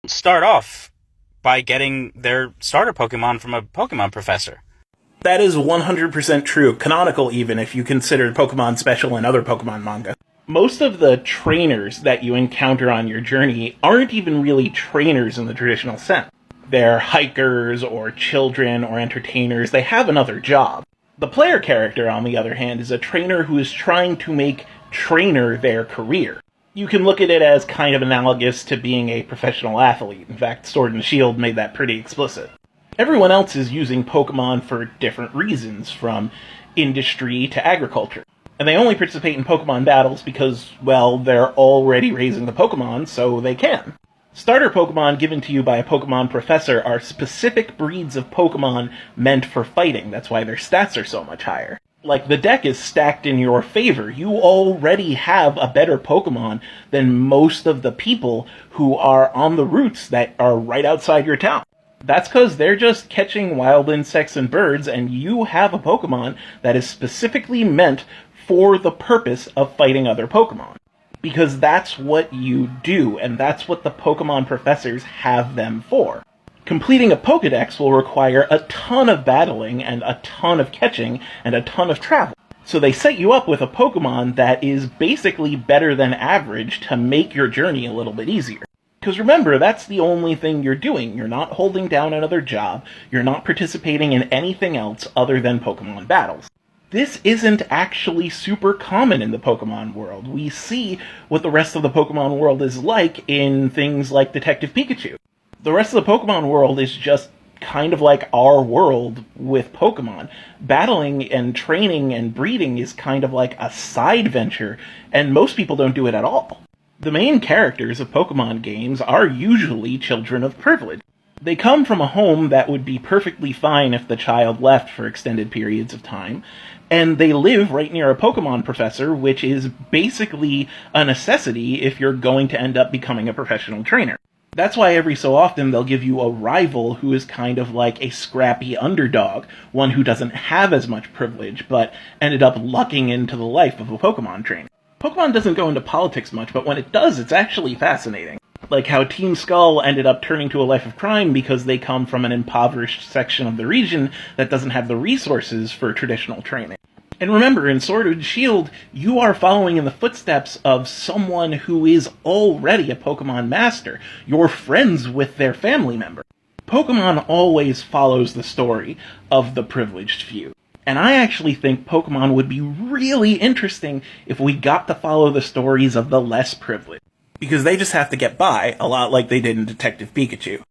start off by getting their starter Pokemon from a Pokemon professor. That is 100% true, canonical even if you consider Pokemon Special and other Pokemon manga. Most of the trainers that you encounter on your journey aren't even really trainers in the traditional sense. They're hikers or children or entertainers. They have another job. The player character, on the other hand, is a trainer who is trying to make trainer their career. You can look at it as kind of analogous to being a professional athlete. In fact, Sword and Shield made that pretty explicit. Everyone else is using Pokemon for different reasons, from industry to agriculture. And they only participate in Pokemon battles because, well, they're already raising the Pokemon, so they can. Starter Pokemon given to you by a Pokemon professor are specific breeds of Pokemon meant for fighting. That's why their stats are so much higher. Like, the deck is stacked in your favor. You already have a better Pokemon than most of the people who are on the routes that are right outside your town. That's because they're just catching wild insects and birds, and you have a Pokemon that is specifically meant for the purpose of fighting other Pokemon. Because that's what you do, and that's what the Pokemon professors have them for. Completing a Pokedex will require a ton of battling, and a ton of catching, and a ton of travel. So they set you up with a Pokemon that is basically better than average to make your journey a little bit easier. Because remember, that's the only thing you're doing. You're not holding down another job, you're not participating in anything else other than Pokemon battles. This isn't actually super common in the Pokemon world. We see what the rest of the Pokemon world is like in things like Detective Pikachu. The rest of the Pokemon world is just kind of like our world with Pokemon. Battling and training and breeding is kind of like a side venture, and most people don't do it at all. The main characters of Pokemon games are usually children of privilege. They come from a home that would be perfectly fine if the child left for extended periods of time, and they live right near a Pokemon professor, which is basically a necessity if you're going to end up becoming a professional trainer. That's why every so often they'll give you a rival who is kind of like a scrappy underdog, one who doesn't have as much privilege, but ended up lucking into the life of a Pokemon trainer. Pokemon doesn't go into politics much, but when it does, it's actually fascinating. Like how Team Skull ended up turning to a life of crime because they come from an impoverished section of the region that doesn't have the resources for traditional training. And remember, in Sword and Shield, you are following in the footsteps of someone who is already a Pokemon master. You're friends with their family member. Pokemon always follows the story of the privileged few. And I actually think Pokemon would be really interesting if we got to follow the stories of the less privileged. Because they just have to get by, a lot like they did in Detective Pikachu.